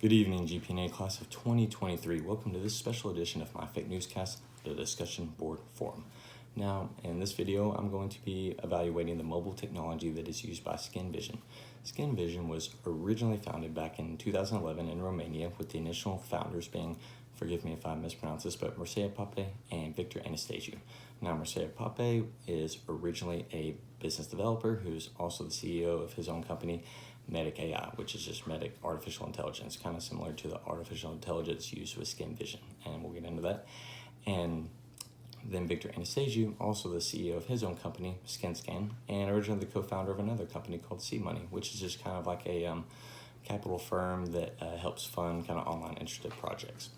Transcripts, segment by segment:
Good evening, GPNA class of 2023. Welcome to this special edition of my fake newscast, the discussion board forum. Now, in this video, I'm going to be evaluating the mobile technology that is used by Skin Vision. Skin Vision was originally founded back in 2011 in Romania, with the initial founders being, forgive me if I mispronounce this, but Mircea Pape and Victor Anastasiou. Now, Mircea Pape is originally a business developer who's also the CEO of his own company, Medic AI, which is just Medic Artificial Intelligence, kind of similar to the artificial intelligence used with Skin Vision, and we'll get into that. And then Victor Anastasiou, also the CEO of his own company, SkinScan, and originally the co-founder of another company called Seed Money, which is just kind of like a capital firm that helps fund kind of online interested projects.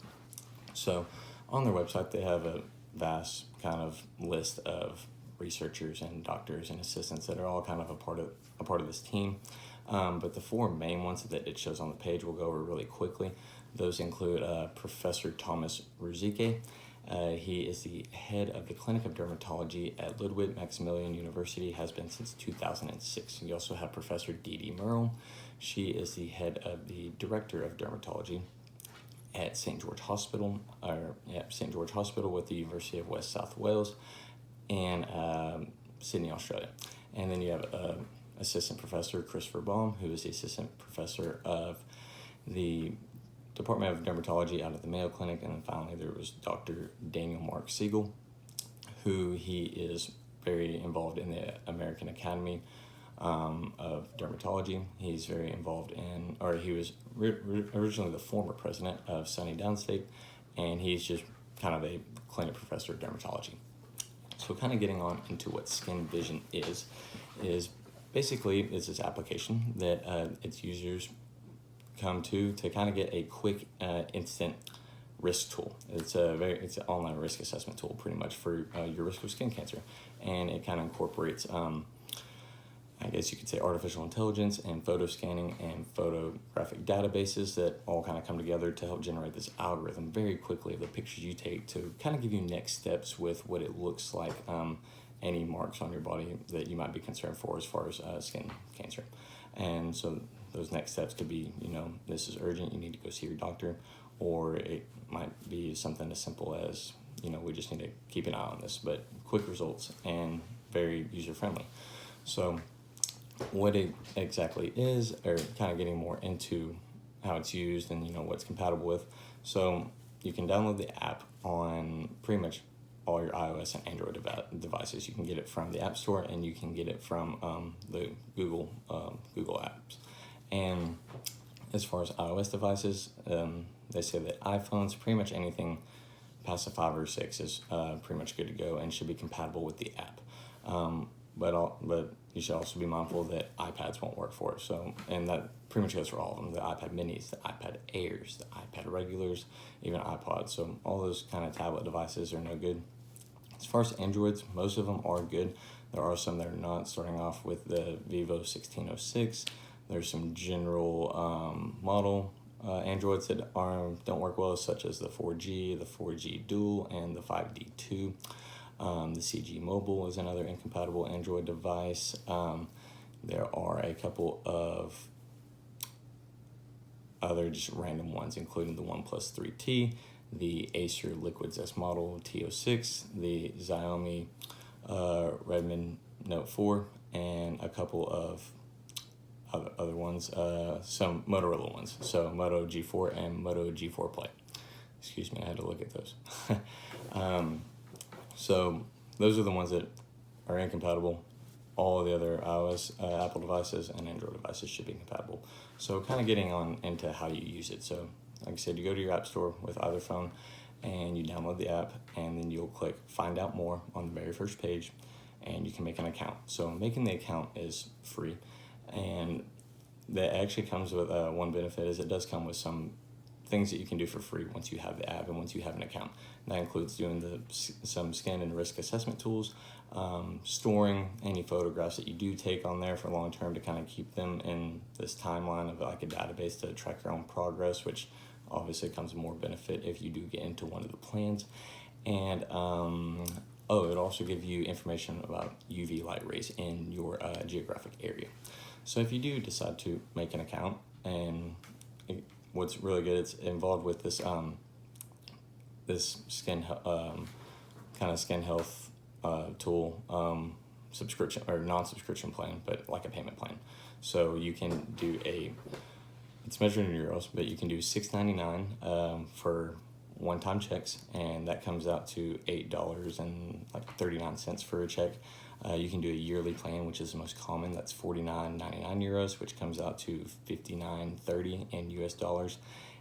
So on their website, they have a vast kind of list of researchers and doctors and assistants that are all kind of a part of this team. But the four main ones that it shows on the page we'll go over really quickly. Those include Professor Thomas Ruzicka. He is the head of the Clinic of Dermatology at Ludwig Maximilian University, has been since 2006. You also have Professor Didi Merle. She is the head of the Director of Dermatology at St. George Hospital with the University of West South Wales and Sydney, Australia. And then you have Assistant Professor Christopher Baum, who is the Assistant Professor of the Department of Dermatology out of the Mayo Clinic. And then finally there was Dr. Daniel Mark Siegel, who he is very involved in the American Academy of Dermatology. He's very involved in, or he was originally the former president of Sunny Downstate, and he's just kind of a clinic professor of dermatology. So kind of getting on into what Skin Vision is basically it's this application that its users come to kind of get a quick, instant risk tool. It's an online risk assessment tool pretty much for your risk of skin cancer, and it kind of incorporates I guess you could say artificial intelligence and photo scanning and photographic databases that all kind of come together to help generate this algorithm very quickly of the pictures you take to kind of give you next steps with what it looks like, any marks on your body that you might be concerned for as far as skin cancer. And so those next steps could be, this is urgent, you need to go see your doctor, or it might be something as simple as, we just need to keep an eye on this, but quick results and very user-friendly. So what it exactly is, or kind of getting more into how it's used and what it's compatible with. So you can download the app on pretty much all your iOS and Android devices. You can get it from the App Store, and you can get it from the Google apps. And as far as iOS devices, they say that iPhones, pretty much anything past a 5 or 6 is pretty much good to go and should be compatible with the app. But you should also be mindful that iPads won't work for it. So, and that pretty much goes for all of them: the iPad Minis, the iPad Airs, the iPad Regulars, even iPods. So all those kind of tablet devices are no good. As far as Androids, most of them are good. There are some that are not, starting off with the Vivo 1606. There's some general model Androids that don't work well, such as the 4G, the 4G Dual, and the 5D2. The CG Mobile is another incompatible Android device. There are a couple of other just random ones, including the OnePlus 3T, the Acer Liquid S model T06, the Xiaomi Redmi Note 4, and a couple of other ones, some Motorola ones, so Moto G4 and Moto G4 Play. Excuse me, I had to look at those. So those are the ones that are incompatible. All of the other iOS, Apple devices, and Android devices should be compatible. So kind of getting on into how you use it. So like I said, you go to your app store with either phone and you download the app, and then you'll click Find Out More on the very first page, and you can make an account. So making the account is free, and that actually comes with one benefit is it does come with some things that you can do for free once you have the app and once you have an account. That includes doing some skin and risk assessment tools, storing any photographs that you do take on there for long term to kind of keep them in this timeline of like a database to track your own progress, which obviously comes more benefit if you do get into one of the plans. And it'll also give you information about UV light rays in your geographic area. So if you do decide to make an account and what's really good, it's involved with this this kind of skin health tool subscription or non-subscription plan, but like a payment plan. So you can do it's measured in euros, but you can do $6.99 for one-time checks, and that comes out to $8.39 for a check. You can do a yearly plan, which is the most common. That's €49.99, which comes out to $59.30 in US dollars.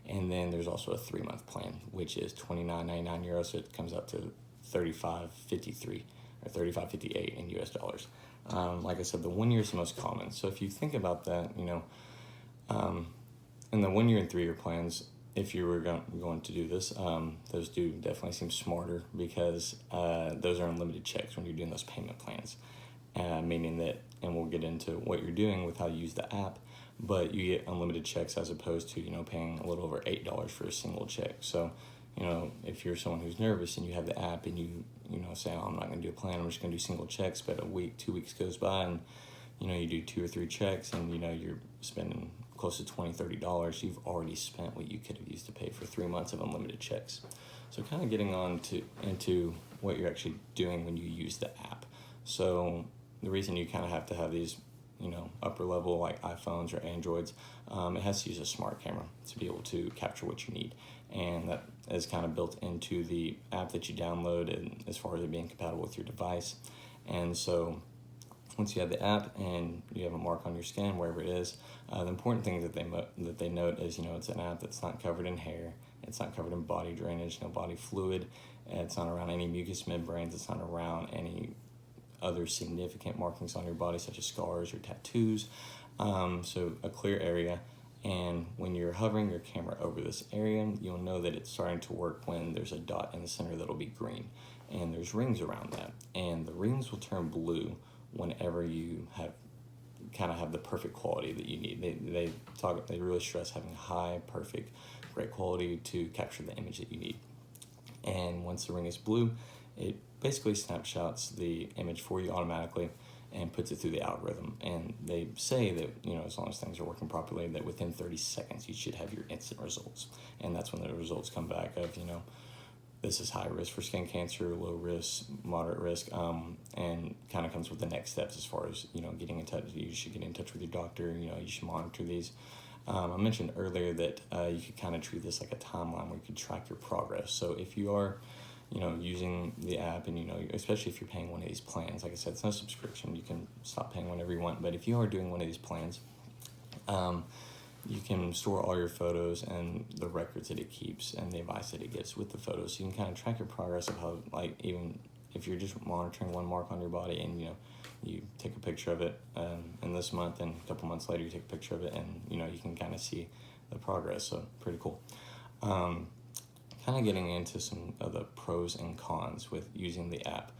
And then there's also a 3-month plan, which is €29.99, so it comes out to $35.53 or $35.58 in US dollars. Like I said, the 1 year is the most common. So if you think about that, in the 1 year and 3 year plans, if you were going to do this, those do definitely seem smarter, because those are unlimited checks when you're doing those payment plans, meaning that, and we'll get into what you're doing with how you use the app, but you get unlimited checks as opposed to, paying a little over $8 for a single check. So, if you're someone who's nervous and you have the app and you say, oh, I'm not going to do a plan, I'm just going to do single checks, but a week, 2 weeks goes by and, you do 2 or 3 checks and, you're spending close to $20, $30, you've already spent what you could have used to pay for 3 months of unlimited checks. So kind of getting on into what you're actually doing when you use the app. So the reason you kind of have to have these, upper level like iPhones or Androids, it has to use a smart camera to be able to capture what you need. And that is kind of built into the app that you download, and as far as it being compatible with your device. And so once you have the app and you have a mark on your skin, wherever it is, the important thing that they note is, it's an app that's not covered in hair, it's not covered in body drainage, no body fluid, it's not around any mucous membranes, it's not around any other significant markings on your body, such as scars or tattoos. So a clear area. And when you're hovering your camera over this area, you'll know that it's starting to work when there's a dot in the center that'll be green. And there's rings around that. And the rings will turn blue whenever you have the perfect quality that you need. They really stress having high, perfect, great quality to capture the image that you need. And once the ring is blue, it basically snapshots the image for you automatically and puts it through the algorithm. And they say that, as long as things are working properly, that within 30 seconds you should have your instant results. And that's when the results come back of, this is high risk for skin cancer, low risk, moderate risk, and kind of comes with the next steps as far as, getting in touch. You should get in touch with your doctor, you should monitor these. I mentioned earlier that you could kind of treat this like a timeline where you could track your progress. So if you are, using the app and, especially if you're paying one of these plans, like I said, it's no subscription, you can stop paying whenever you want, but if you are doing one of these plans, you can store all your photos and the records that it keeps and the advice that it gives with the photos. So you can kind of track your progress of how, even if you're just monitoring one mark on your body and, you take a picture of it in this month, and a couple months later you take a picture of it, and, you can kind of see the progress. So pretty cool. Kind of getting into some of the pros and cons with using the app.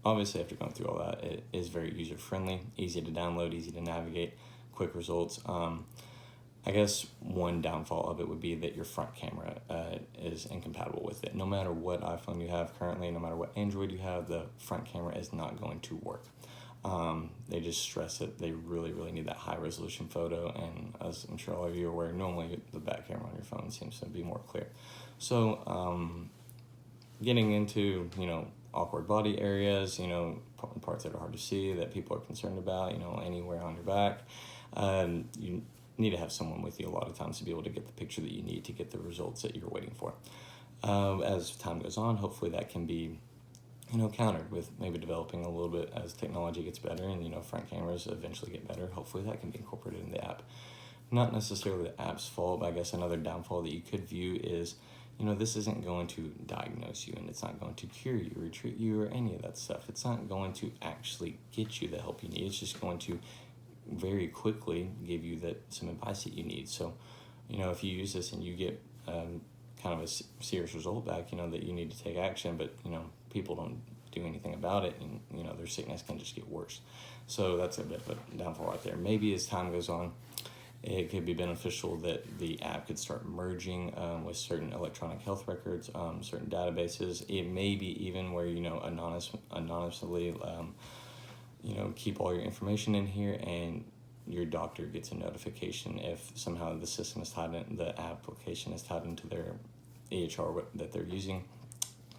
Obviously, after going through all that, it is very user-friendly, easy to download, easy to navigate, quick results. I guess one downfall of it would be that your front camera is incompatible with it. No matter what iPhone you have currently, no matter what Android you have, the front camera is not going to work. They just stress it. They really, really need that high-resolution photo, and as I'm sure all of you are aware, normally the back camera on your phone seems to be more clear. So getting into, awkward body areas, parts that are hard to see that people are concerned about, anywhere on your back, you need to have someone with you a lot of times to be able to get the picture that you need to get the results that you're waiting for. As time goes on, hopefully that can be countered with maybe developing a little bit as technology gets better and, front cameras eventually get better. Hopefully that can be incorporated in the app. Not necessarily the app's fault, but I guess another downfall that you could view is, this isn't going to diagnose you, and it's not going to cure you or treat you or any of that stuff. It's not going to actually get you the help you need. It's just going to very quickly give you some advice that you need. So, if you use this and you get kind of a serious result back, that you need to take action, but, people don't do anything about it, and, their sickness can just get worse. So that's a bit of a downfall right there. Maybe as time goes on, it could be beneficial that the app could start merging with certain electronic health records, certain databases. It may be even where, anonymously, keep all your information in here, and your doctor gets a notification if somehow the system is tied in, the application is tied into their EHR that they're using,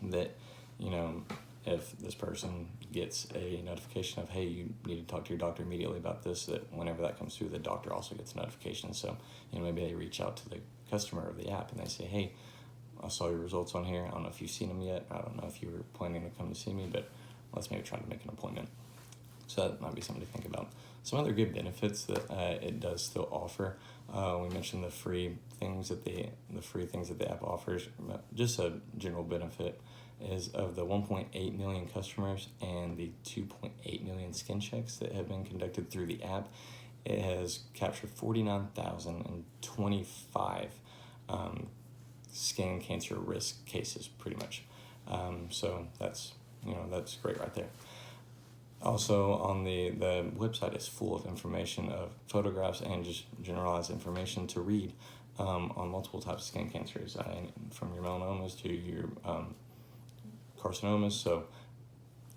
that, you know, if this person gets a notification of, hey, you need to talk to your doctor immediately about this, that whenever that comes through, the doctor also gets a notification. So, you know, maybe they reach out to the customer of the app and they say, hey, I saw your results on here. I don't know if you've seen them yet. I don't know if you were planning to come to see me, but let's maybe try to make an appointment. So that might be something to think about. Some other good benefits that it does still offer. We mentioned the free things that the app offers. Just a general benefit is of the 1.8 million customers and the 2.8 million skin checks that have been conducted through the app, it has captured 49,025 skin cancer risk cases, pretty much. So that's great right there. Also, on the website is full of information of photographs and just generalized information to read on multiple types of skin cancers, from your melanomas to your carcinomas. So,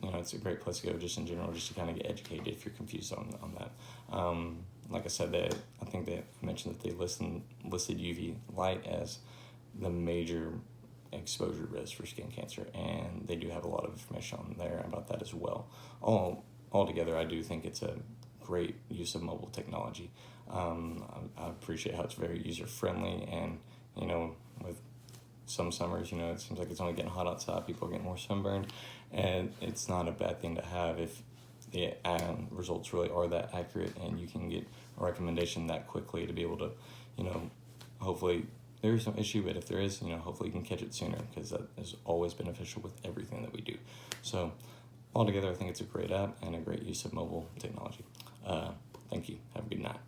you know, it's a great place to go just in general, just to kind of get educated if you're confused on that. Like I said, I think they mentioned that they listed UV light as the major exposure risk for skin cancer, and they do have a lot of information on there about that as well. Altogether, I do think it's a great use of mobile technology. I appreciate how it's very user-friendly, and, you know, with some summers, you know, it seems like it's only getting hot outside, people are getting more sunburned, and it's not a bad thing to have if the results really are that accurate and you can get a recommendation that quickly to be able to, you know, hopefully there is no issue, but if there is, you know, hopefully you can catch it sooner, because that is always beneficial with everything that we do. So altogether, I think it's a great app and a great use of mobile technology. Thank you. Have a good night.